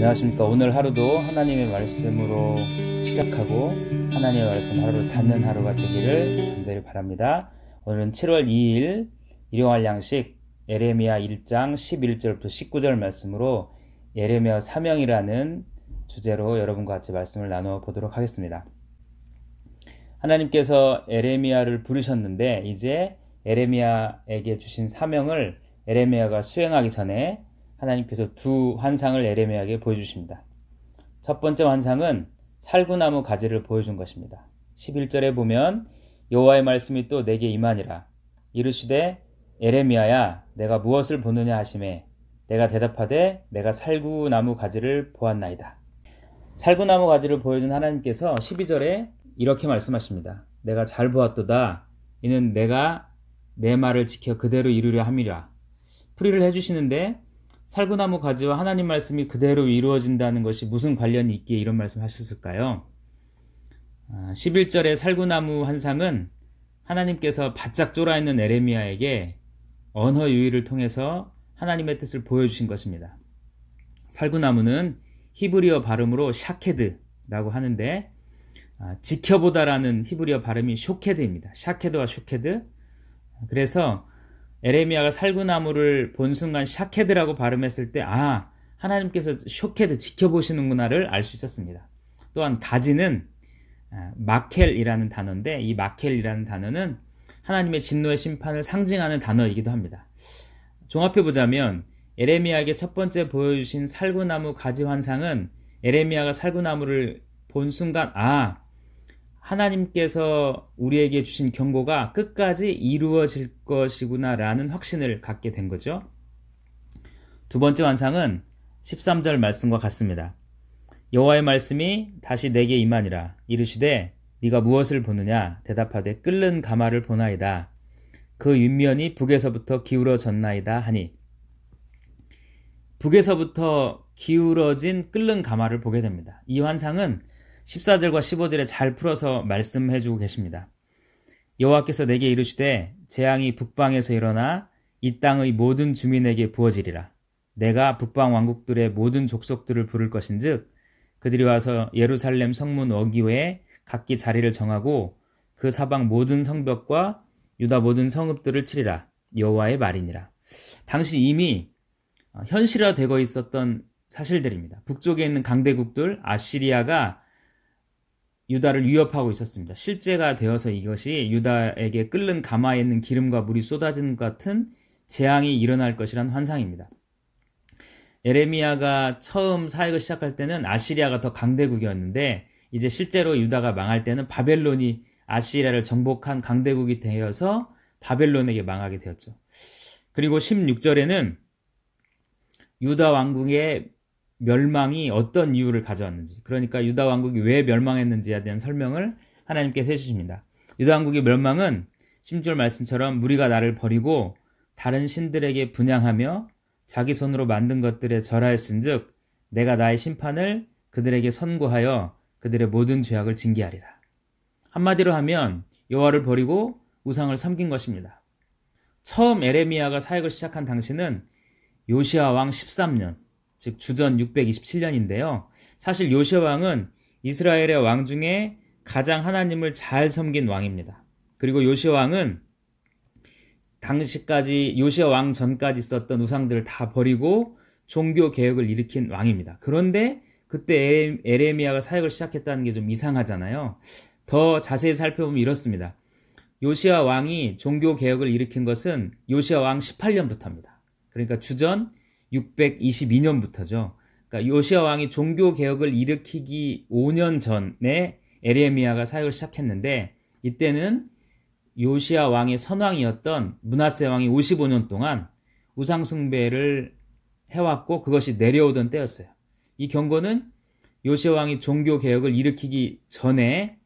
안녕하십니까. 오늘 하루도 하나님의 말씀으로 시작하고 하나님의 말씀 하루를 닫는 하루가 되기를 간절히 바랍니다. 오늘은 7월 2일 일용할 양식 예레미야 1장 11절부터 19절 말씀으로 예레미야 사명이라는 주제로 여러분과 같이 말씀을 나누어 보도록 하겠습니다. 하나님께서 예레미야를 부르셨는데 이제 예레미야에게 주신 사명을 예레미야가 수행하기 전에 하나님께서 두 환상을 예레미야에게 보여주십니다. 첫 번째 환상은 살구나무 가지를 보여준 것입니다. 11절에 보면 여호와의 말씀이 또 내게 임하니라. 이르시되 예레미야야 내가 무엇을 보느냐 하시매 내가 대답하되 내가 살구나무 가지를 보았나이다. 살구나무 가지를 보여준 하나님께서 12절에 이렇게 말씀하십니다. 내가 잘 보았도다. 이는 내가 내 말을 지켜 그대로 이루려 함이라. 풀이를 해주시는데 살구나무 가지와 하나님 말씀이 그대로 이루어진다는 것이 무슨 관련이 있기에 이런 말씀을 하셨을까요? 11절의 살구나무 환상은 하나님께서 바짝 쫄아있는 예레미야에게 언어 유희를 통해서 하나님의 뜻을 보여주신 것입니다. 살구나무는 히브리어 발음으로 샤케드라고 하는데 지켜보다라는 히브리어 발음이 쇼케드입니다. 샤케드와 쇼케드. 그래서 예레미야가 살구나무를 본 순간 샤케드라고 발음했을 때 하나님께서 쇼케드 지켜보시는구나를 알 수 있었습니다. 또한 가지는 마켈이라는 단어인데 이 마켈이라는 단어는 하나님의 진노의 심판을 상징하는 단어이기도 합니다. 종합해보자면 예레미야에게 첫 번째 보여주신 살구나무 가지 환상은 예레미야가 살구나무를 본 순간 하나님께서 우리에게 주신 경고가 끝까지 이루어질 것이구나 라는 확신을 갖게 된 거죠. 두 번째 환상은 13절 말씀과 같습니다. 여호와의 말씀이 다시 내게 임하니라. 이르시되 네가 무엇을 보느냐 대답하되 끓는 가마를 보나이다. 그 윗면이 북에서부터 기울어졌나이다 하니 북에서부터 기울어진 끓는 가마를 보게 됩니다. 이 환상은 14절과 15절에 잘 풀어서 말씀해주고 계십니다. 여호와께서 내게 이르시되 재앙이 북방에서 일어나 이 땅의 모든 주민에게 부어지리라. 내가 북방 왕국들의 모든 족속들을 부를 것인즉 그들이 와서 예루살렘 성문 어귀에 각기 자리를 정하고 그 사방 모든 성벽과 유다 모든 성읍들을 치리라. 여호와의 말이니라. 당시 이미 현실화되고 있었던 사실들입니다. 북쪽에 있는 강대국들 아시리아가 유다를 위협하고 있었습니다. 실제가 되어서 이것이 유다에게 끓는 가마에 있는 기름과 물이 쏟아지는 것 같은 재앙이 일어날 것이란 환상입니다. 예레미야가 처음 사역을 시작할 때는 아시리아가 더 강대국이었는데 이제 실제로 유다가 망할 때는 바벨론이 아시리아를 정복한 강대국이 되어서 바벨론에게 망하게 되었죠. 그리고 16절에는 유다 왕국의 멸망이 어떤 이유를 가져왔는지, 그러니까 유다 왕국이 왜 멸망했는지에 대한 설명을 하나님께서 해주십니다. 유다 왕국의 멸망은 16절 말씀처럼 무리가 나를 버리고 다른 신들에게 분향하며 자기 손으로 만든 것들에 절하였은즉 내가 나의 심판을 그들에게 선고하여 그들의 모든 죄악을 징계하리라. 한마디로 하면 여호와를 버리고 우상을 섬긴 것입니다. 처음 예레미야가 사역을 시작한 당시는 요시야 왕 13년, 즉 주전 627년인데요. 사실 요시야 왕은 이스라엘의 왕 중에 가장 하나님을 잘 섬긴 왕입니다. 그리고 요시야 왕은 당시까지 요시야 왕 전까지 있었던 우상들을 다 버리고 종교 개혁을 일으킨 왕입니다. 그런데 그때 예레미야가 사역을 시작했다는 게 좀 이상하잖아요. 더 자세히 살펴보면 이렇습니다. 요시야 왕이 종교 개혁을 일으킨 것은 요시야 왕 18년부터입니다. 그러니까 주전 622년부터죠. 그러니까 요시야 왕이 종교 개혁을 일으키기 5년 전에 예레미야가 사역을 시작했는데 이때는 요시야 왕의 선왕이었던 므낫세 왕이 55년 동안 우상 숭배를 해왔고 그것이 내려오던 때였어요. 이 경고는 요시야 왕이 종교 개혁을 일으키기 전에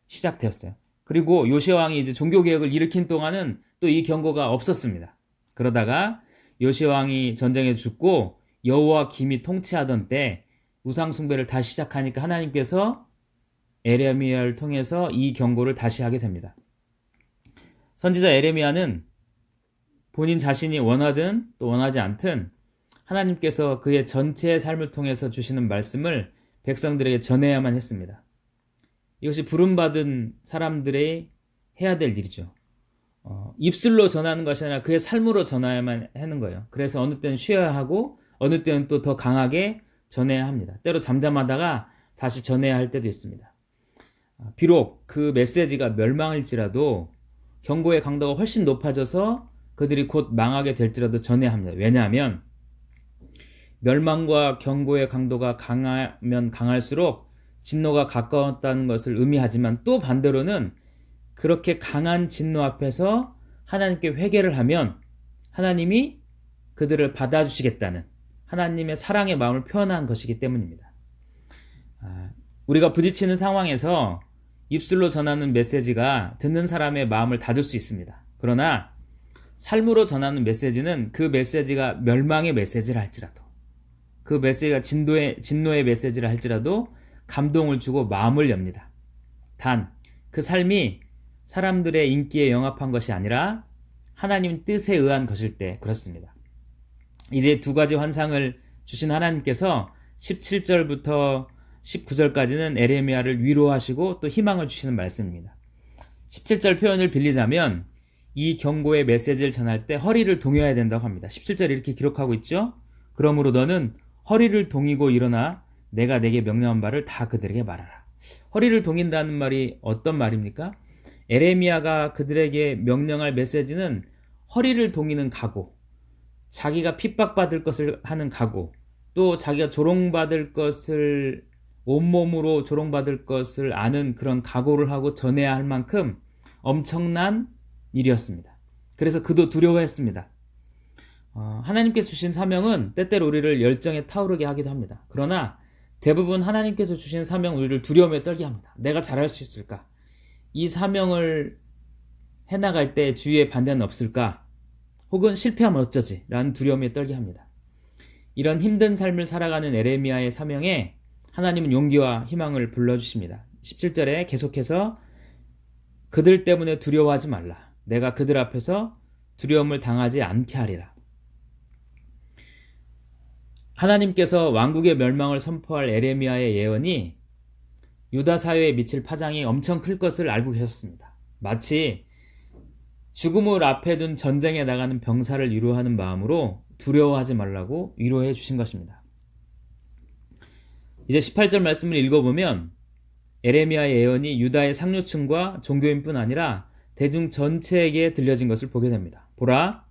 시작되었어요. 그리고 요시야 왕이 이제 종교 개혁을 일으킨 동안은 또 이 경고가 없었습니다. 그러다가 요시야 왕이 전쟁에 죽고 여호와김이 통치하던 때 우상 숭배를 다시 시작하니까 하나님께서 예레미야를 통해서 이 경고를 다시 하게 됩니다. 선지자 예레미야는 본인 자신이 원하든 또 원하지 않든 하나님께서 그의 전체의 삶을 통해서 주시는 말씀을 백성들에게 전해야만 했습니다. 이것이 부름받은 사람들의 해야 될 일이죠. 입술로 전하는 것이 아니라 그의 삶으로 전해야만 하는 거예요. 그래서 어느 때는 쉬어야 하고 어느 때는 또 더 강하게 전해야 합니다. 때로 잠잠하다가 다시 전해야 할 때도 있습니다. 비록 그 메시지가 멸망일지라도 경고의 강도가 훨씬 높아져서 그들이 곧 망하게 될지라도 전해야 합니다. 왜냐하면 멸망과 경고의 강도가 강하면 강할수록 진노가 가까웠다는 것을 의미하지만 또 반대로는 그렇게 강한 진노 앞에서 하나님께 회개를 하면 하나님이 그들을 받아주시겠다는 하나님의 사랑의 마음을 표현한 것이기 때문입니다. 우리가 부딪히는 상황에서 입술로 전하는 메시지가 듣는 사람의 마음을 닫을 수 있습니다. 그러나 삶으로 전하는 메시지는 그 메시지가 멸망의 메시지를 할지라도 그 메시지가 진노의 메시지를 할지라도 감동을 주고 마음을 엽니다. 단 그 삶이 사람들의 인기에 영합한 것이 아니라 하나님 뜻에 의한 것일 때 그렇습니다. 이제 두 가지 환상을 주신 하나님께서 17절부터 19절까지는 에레미야를 위로하시고 또 희망을 주시는 말씀입니다. 17절 표현을 빌리자면 이 경고의 메시지를 전할 때 허리를 동여야 된다고 합니다. 17절 이렇게 기록하고 있죠. 그러므로 너는 허리를 동이고 일어나 내가 내게 명령한 바를 다 그들에게 말하라. 허리를 동인다는 말이 어떤 말입니까? 에레미야가 그들에게 명령할 메시지는 허리를 동이는 각오, 자기가 핍박받을 것을 하는 각오, 또 자기가 조롱받을 것을 온몸으로 조롱받을 것을 아는 그런 각오를 하고 전해야 할 만큼 엄청난 일이었습니다. 그래서 그도 두려워했습니다. 하나님께서 주신 사명은 때때로 우리를 열정에 타오르게 하기도 합니다. 그러나 대부분 하나님께서 주신 사명은 우리를 두려움에 떨게 합니다. 내가 잘할 수 있을까? 이 사명을 해나갈 때 주위에 반대는 없을까? 혹은 실패하면 어쩌지? 라는 두려움에 떨게 합니다. 이런 힘든 삶을 살아가는 에레미야의 사명에 하나님은 용기와 희망을 불러주십니다. 17절에 계속해서 그들 때문에 두려워하지 말라. 내가 그들 앞에서 두려움을 당하지 않게 하리라. 하나님께서 왕국의 멸망을 선포할 에레미야의 예언이 유다 사회에 미칠 파장이 엄청 클 것을 알고 계셨습니다. 마치 죽음을 앞에 둔 전쟁에 나가는 병사를 위로하는 마음으로 두려워하지 말라고 위로해 주신 것입니다. 이제 18절 말씀을 읽어보면 에레미야의 예언이 유다의 상류층과 종교인뿐 아니라 대중 전체에게 들려진 것을 보게 됩니다. 보라,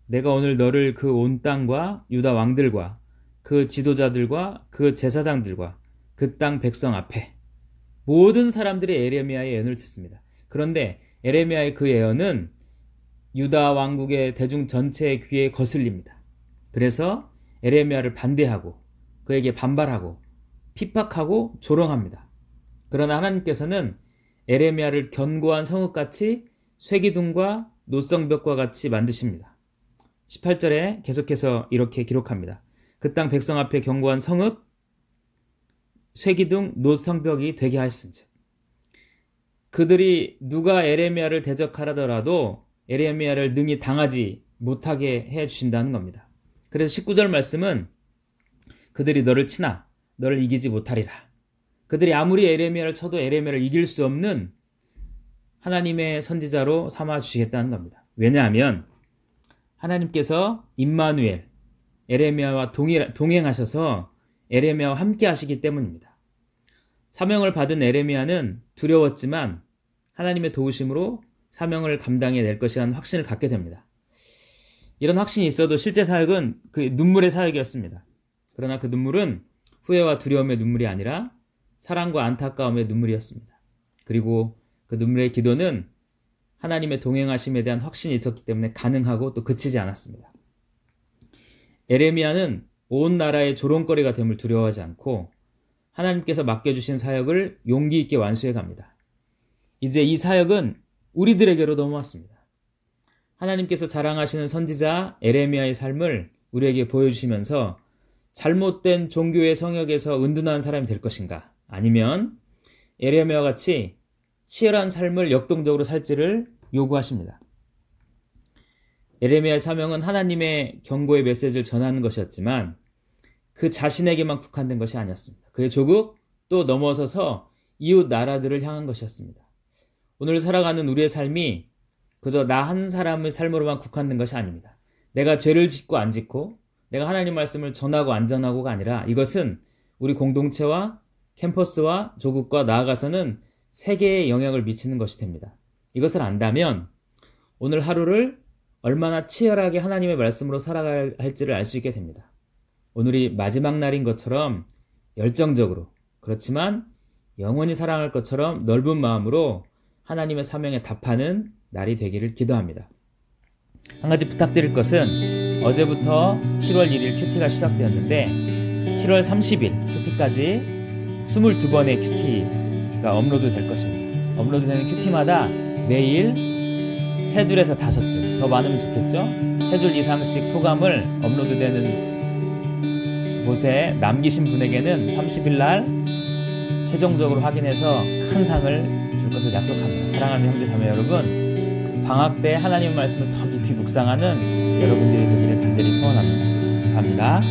내가 오늘 너를 그 온 땅과 유다 왕들과 그 지도자들과 그 제사장들과 그 땅 백성 앞에 모든 사람들이 에레미야의 예언을 듣습니다. 그런데 에레미야의 그 예언은 유다 왕국의 대중 전체의 귀에 거슬립니다. 그래서 에레미야를 반대하고 그에게 반발하고 핍박하고 조롱합니다. 그러나 하나님께서는 에레미야를 견고한 성읍같이 쇠기둥과 노성벽과 같이 만드십니다. 18절에 계속해서 이렇게 기록합니다. 그 땅 백성 앞에 견고한 성읍, 쇠기둥, 노성벽이 되게 하였은즉. 그들이 누가 에레미야를 대적하더라도 에레미야를 능히 당하지 못하게 해주신다는 겁니다. 그래서 19절 말씀은 그들이 너를 치나 너를 이기지 못하리라. 그들이 아무리 에레미야를 쳐도 에레미야를 이길 수 없는 하나님의 선지자로 삼아주시겠다는 겁니다. 왜냐하면 하나님께서 임마누엘, 에레미야와 동행하셔서 에레미야와 함께 하시기 때문입니다. 사명을 받은 에레미야는 두려웠지만 하나님의 도우심으로 사명을 감당해낼 것이라는 확신을 갖게 됩니다. 이런 확신이 있어도 실제 사역은 그 눈물의 사역이었습니다. 그러나 그 눈물은 후회와 두려움의 눈물이 아니라 사랑과 안타까움의 눈물이었습니다. 그리고 그 눈물의 기도는 하나님의 동행하심에 대한 확신이 있었기 때문에 가능하고 또 그치지 않았습니다. 에레미야는 온 나라의 조롱거리가 됨을 두려워하지 않고 하나님께서 맡겨주신 사역을 용기 있게 완수해 갑니다. 이제 이 사역은 우리들에게로 넘어왔습니다. 하나님께서 자랑하시는 선지자 에레미야의 삶을 우리에게 보여주시면서 잘못된 종교의 성역에서 은둔한 사람이 될 것인가? 아니면 에레미야와 같이 치열한 삶을 역동적으로 살지를 요구하십니다. 에레미야의 사명은 하나님의 경고의 메시지를 전하는 것이었지만 그 자신에게만 국한된 것이 아니었습니다. 그의 조국 또 넘어서서 이웃 나라들을 향한 것이었습니다. 오늘 살아가는 우리의 삶이 그저 나 한 사람의 삶으로만 국한된 것이 아닙니다. 내가 죄를 짓고 안 짓고 내가 하나님 말씀을 전하고 안 전하고가 아니라 이것은 우리 공동체와 캠퍼스와 조국과 나아가서는 세계에 영향을 미치는 것이 됩니다. 이것을 안다면 오늘 하루를 얼마나 치열하게 하나님의 말씀으로 살아가야 할지를 알 수 있게 됩니다. 오늘이 마지막 날인 것처럼 열정적으로, 그렇지만 영원히 사랑할 것처럼 넓은 마음으로 하나님의 사명에 답하는 날이 되기를 기도합니다. 한 가지 부탁드릴 것은 어제부터 7월 1일 큐티가 시작되었는데 7월 30일 큐티까지 22번의 큐티가 업로드 될 것입니다. 업로드되는 큐티마다 매일 3줄에서 5줄, 더 많으면 좋겠죠? 3줄 이상씩 소감을 업로드되는 곳에 남기신 분에게는 30일 날 최종적으로 확인해서 큰 상을 줄 것을 약속합니다. 사랑하는 형제 자매 여러분, 방학 때 하나님의 말씀을 더 깊이 묵상하는 여러분들이 되기를 간절히 소원합니다. 감사합니다.